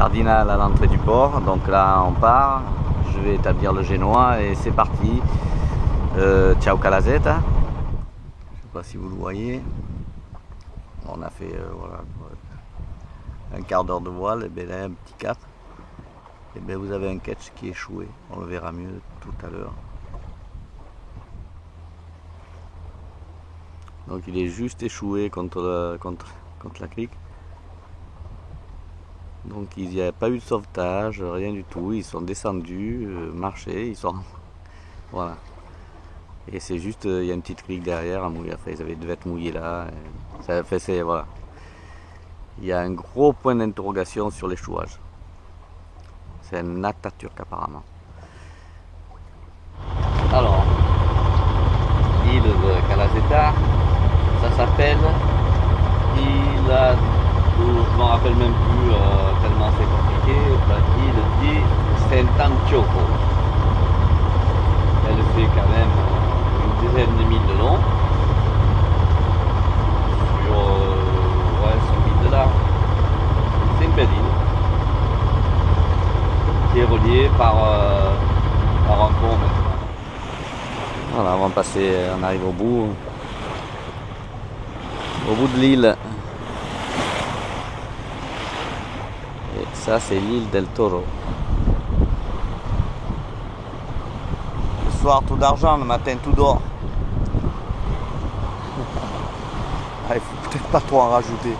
cardinal à l'entrée du port. Donc là on part, je vais établir le génois et c'est parti. Ciao Calazeta. Je sais pas si vous le voyez. On a fait voilà, un quart d'heure de voile, et bien là un petit cap. Et bien vous avez un ketch qui est échoué. On le verra mieux tout à l'heure. Donc il est juste échoué contre la crique. Donc il n'y a pas eu de sauvetage, rien du tout. Ils sont descendus, marché, ils sont... Voilà. Et c'est juste, il y a une petite crique derrière à mouiller. Enfin, ils devaient être mouillés là. Ça fait, c'est, voilà. Il y a un gros point d'interrogation sur l'échouage. C'est un Atatürk apparemment. Alors, l'île de Calazeta, ça s'appelle Ilha, je ne m'en rappelle même plus tellement c'est compliqué, l'île dit Sant'Antioco. Elle fait quand même une dizaine de milles de long, sur 100 milles de large. C'est une belle île qui est reliée par un pont maintenant. Voilà, on va passer, on arrive au bout de l'île. Et ça c'est l'île del Toro. Le soir tout d'argent, le matin tout d'or. Ah, il faut peut-être pas trop en rajouter.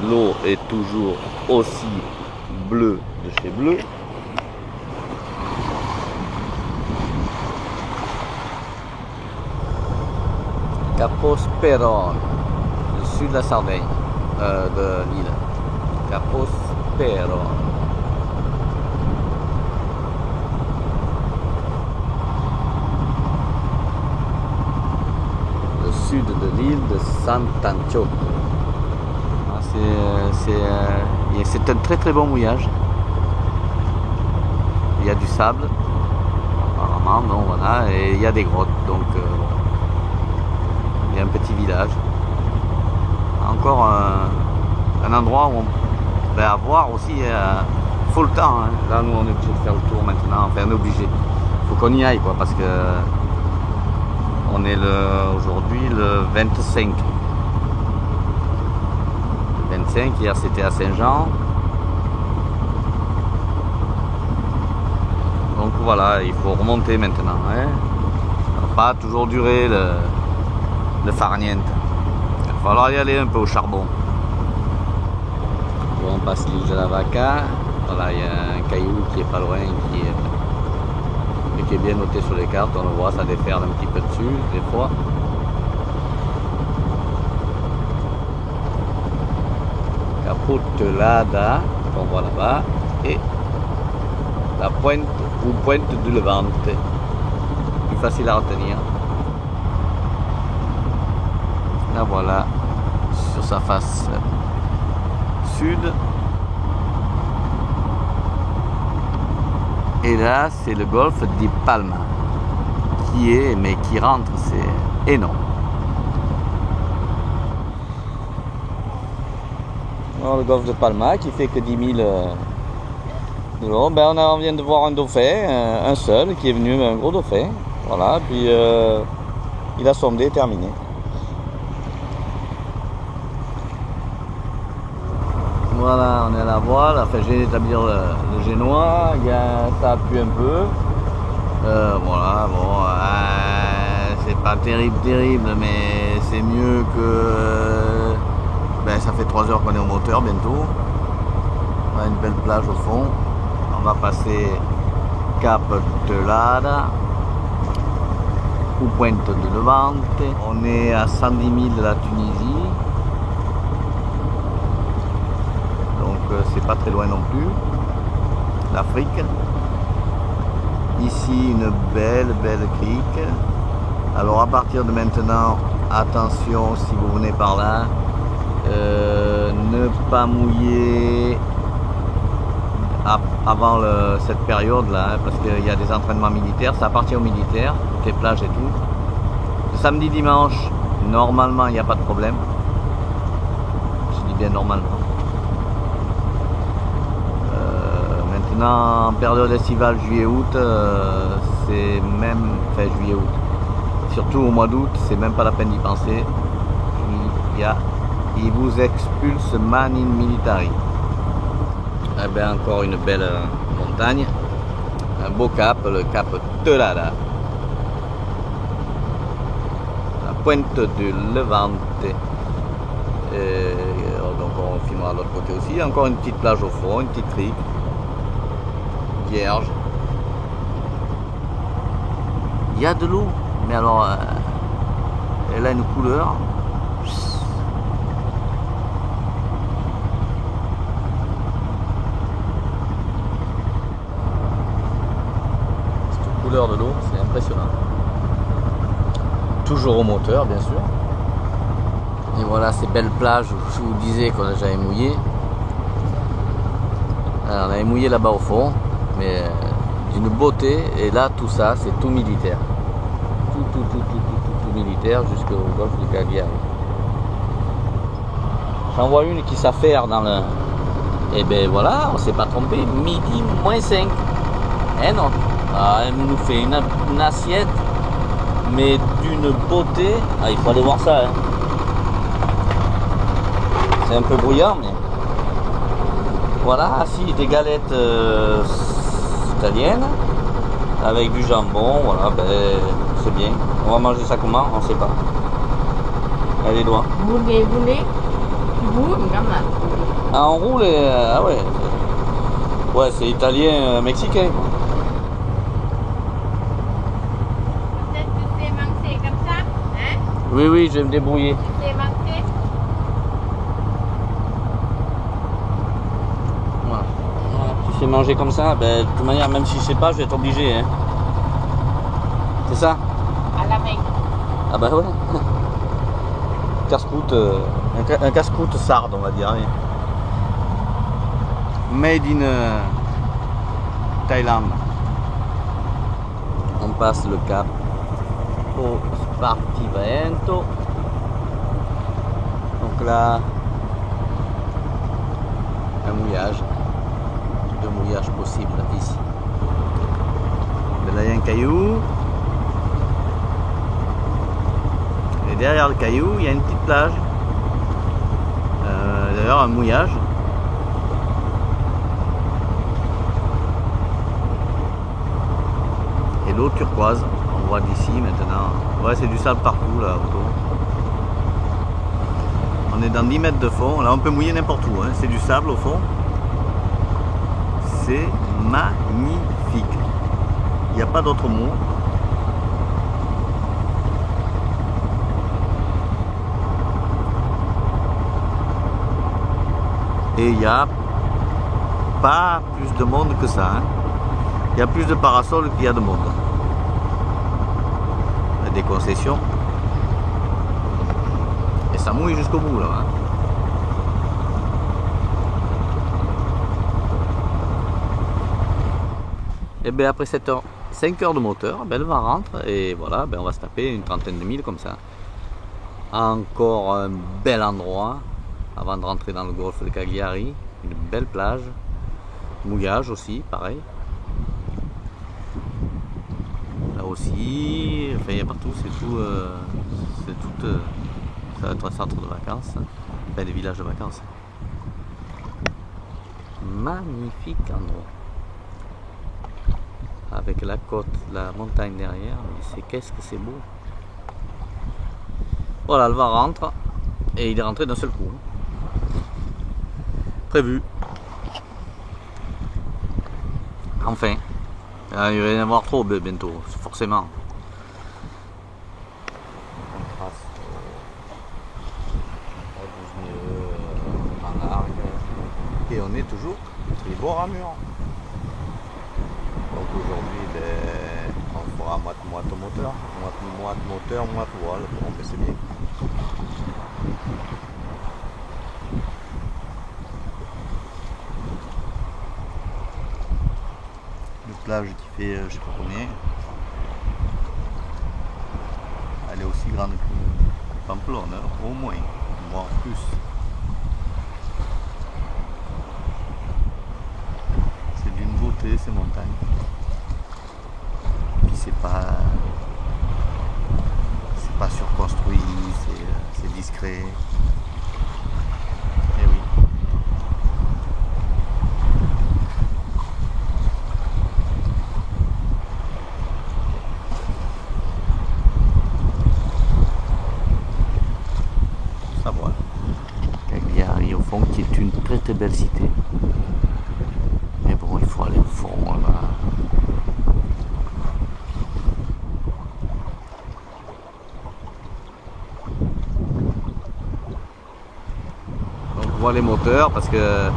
L'eau est toujours aussi bleue de chez bleu. Capo Sperone, le sud de la Sardaigne, de l'île. Capo Sperone. Le sud de l'île de Sant'Antioco. C'est un très très bon mouillage. Il y a du sable, apparemment, non, voilà, et il y a des grottes, donc il y a un petit village. Encore un endroit où on va avoir aussi, il faut le temps, hein. Là nous on est obligé de faire le tour maintenant, enfin on est obligé, il faut qu'on y aille quoi, parce que on est aujourd'hui le 25. Le 25, hier c'était à Saint-Jean. Donc voilà, il faut remonter maintenant, hein. Ça va pas toujours durer le farniente. Il va falloir y aller un peu au charbon. Bon, on passe l'île de la Vaca. Voilà, il y a un caillou qui est pas loin, qui est bien noté sur les cartes. On le voit, ça déferle un petit peu dessus des fois. Capotelada, qu'on voit là-bas, et la pointe ou pointe du Levante, plus facile à retenir. La voilà sur sa face sud. Et là, c'est le golfe di Palma, qui rentre, c'est énorme. Alors, le golfe de Palma qui fait que 10 000 de long. Ben, on vient de voir un dauphin, un seul, qui est venu, un gros dauphin. Voilà, puis il a sondé, terminé. Voilà, on est à la voile. Enfin, j'ai d'établir le génois. Ça appuie un peu. Voilà, bon, c'est pas terrible, mais c'est mieux que. Ben, ça fait 3 heures qu'on est au moteur bientôt. On a une belle plage au fond. On va passer Cap Telada ou Pointe de Levante. On est à 110 000 de la Tunisie. C'est pas très loin non plus. L'Afrique. Ici une belle crique. Alors à partir de maintenant, attention si vous venez par là, ne pas mouiller avant cette période là, parce qu'il y a des entraînements militaires, ça appartient aux militaires, les plages et tout. Le samedi dimanche, normalement il n'y a pas de problème. bien normalement. Maintenant, en période estivale, juillet-août, c'est même, enfin juillet-août, surtout au mois d'août, c'est même pas la peine d'y penser. Il vous expulse man in militari. Eh bien, encore une belle montagne, un beau cap, le cap Telada, la pointe du Levante. Et donc on filmera de l'autre côté aussi. Encore une petite plage au fond, une petite crique vierge. Il y a de l'eau, mais alors elle a une couleur. Cette couleur de l'eau, c'est impressionnant. Toujours au moteur, bien sûr. Et voilà ces belles plages où je vous disais qu'on a jamais mouillé. Alors, on avait mouillé là-bas au fond, mais d'une beauté. Et là, tout ça, c'est tout militaire. Tout militaire jusqu'au golfe du Cagliari. J'en vois une qui s'affaire dans le... Et ben voilà, on s'est pas trompé, midi moins 5. Eh non, elle nous fait une assiette, mais d'une beauté. Ah, il faut aller voir ça. Hein. C'est un peu bruyant, mais voilà, si des galettes italiennes avec du jambon, voilà, ben c'est bien. On va manger ça comment? On sait pas. Allez, doigts. Vous voulez Ah, on roule et... ah ouais. Ouais, c'est italien, mexicain. Peut-être que c'est manger comme ça, hein? Oui, oui, je vais me débrouiller. C'est manger. Voilà. Tu sais manger comme ça, ben, de toute manière, même si je sais pas, je vais être obligé. Hein. C'est ça? À la main. Ah bah ouais. Casse-croûte, un casse-croûte sarde, on va dire. Hein. Made in Thaïlande. On passe le cap au Spartivento. Donc là, un mouillage. Deux mouillages possibles ici. Là, il y a un caillou. Et derrière le caillou, il y a une petite plage. D'ailleurs, un mouillage. Et l'eau turquoise, on voit d'ici maintenant. Ouais, c'est du sable partout là autour. On est dans 10 mètres de fond. Là, on peut mouiller n'importe où. Hein. C'est du sable au fond. C'est magnifique. Il n'y a pas d'autre mot. Et il n'y a pas plus de monde que ça. Hein. Il y a plus de parasols qu'il y a de monde. Il y a des concessions. Et ça mouille jusqu'au bout là. Hein. Et bien après 5 heures de moteur, ben, le vent rentre et voilà, ben, on va se taper une trentaine de milles comme ça. Encore un bel endroit avant de rentrer dans le golfe de Cagliari. Une belle plage. Mouillage aussi, pareil. Là aussi, enfin il y a partout, ça va être un centre de vacances, enfin des villages de vacances. Magnifique endroit. Avec la côte, la montagne derrière, mais qu'est-ce que c'est beau. Voilà, le vent rentre et il est rentré d'un seul coup. Prévu. Enfin. Il va y en avoir trop bientôt, forcément. Et on est toujours les bords à mur. Donc aujourd'hui, ben, on fera moite moteur, moite voile. Bon, ben c'est bien. Une plage qui fait je sais pas combien. Elle est aussi grande que Pamplonne, au moins, voire plus. côté, c'est montagne. Puis c'est pas surconstruit, c'est discret. Et oui. Ça voilà. Cagliari au fond qui est une très très belle cité. Mais bon, il faut aller au fond là. Donc on voit les moteurs parce que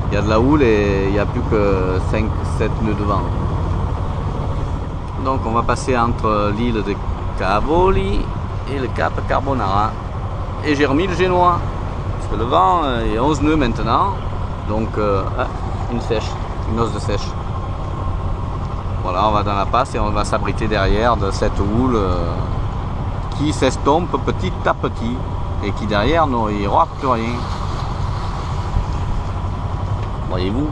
il y a de la houle et il n'y a plus que 5-7 nœuds de vent. Donc on va passer entre l'île de Cavoli et le cap Carbonara. Et j'ai remis le génois. Parce que le vent est 11 nœuds maintenant. Donc une sèche, une hausse de sèche. Voilà, on va dans la passe et on va s'abriter derrière de cette houle qui s'estompe petit à petit. Et qui derrière n'y aura plus rien. Voyez-vous?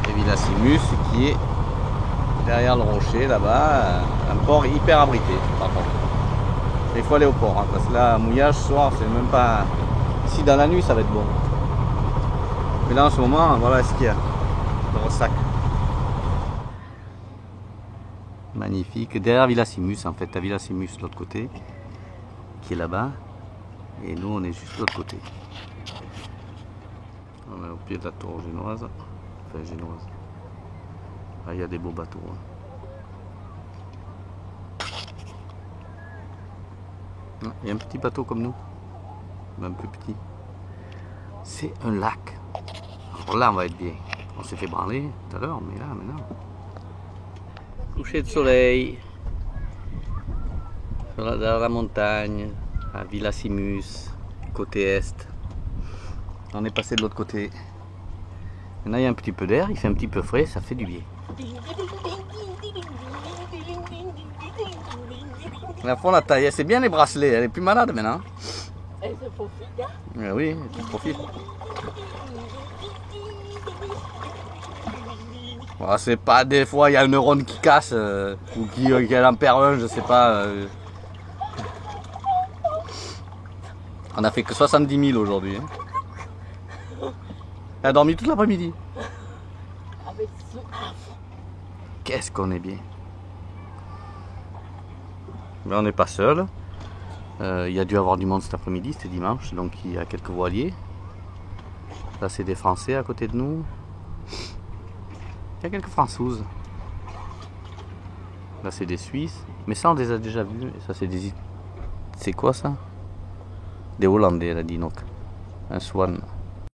Et Villassimus qui est derrière le rocher là-bas, un port hyper abrité par contre. Il faut aller au port, hein, parce que là, mouillage ce soir, c'est même pas... Si dans la nuit ça va être bon. Mais là en ce moment, voilà ce qu'il y a. Le ressac. Magnifique. Derrière Villassimus en fait, à Villassimus de l'autre côté, qui est là-bas. Et nous on est juste de l'autre côté. On est au pied de la tour génoise. Enfin génoise. Ah, il y a des beaux bateaux. Hein. Il y a un petit bateau comme nous. Même plus petit. C'est un lac. Alors là on va être bien. On s'est fait branler tout à l'heure, mais là maintenant. Coucher de soleil. Dans la montagne. À Villassimus, côté est. On est passé de l'autre côté. Maintenant il y a un petit peu d'air, il fait un petit peu frais, ça fait du bien. La fond la taille, c'est bien les bracelets, elle est plus malade maintenant. Elle se profite, hein? Oui, elle profite. Bon, c'est pas des fois il y a un neurone qui casse ou qui en perd un, je sais pas. On a fait que 70 000 aujourd'hui. Hein. Elle a dormi toute l'après-midi. Qu'est-ce qu'on est bien. Mais on n'est pas seul. Il y a dû avoir du monde cet après-midi, c'était dimanche, donc il y a quelques voiliers. Là c'est des Français à côté de nous. Il y a quelques Françaises. Là c'est des Suisses. Mais ça on les a déjà vus. Et ça c'est des... C'est quoi ça? Des Hollandais, elle a dit donc. Un swan.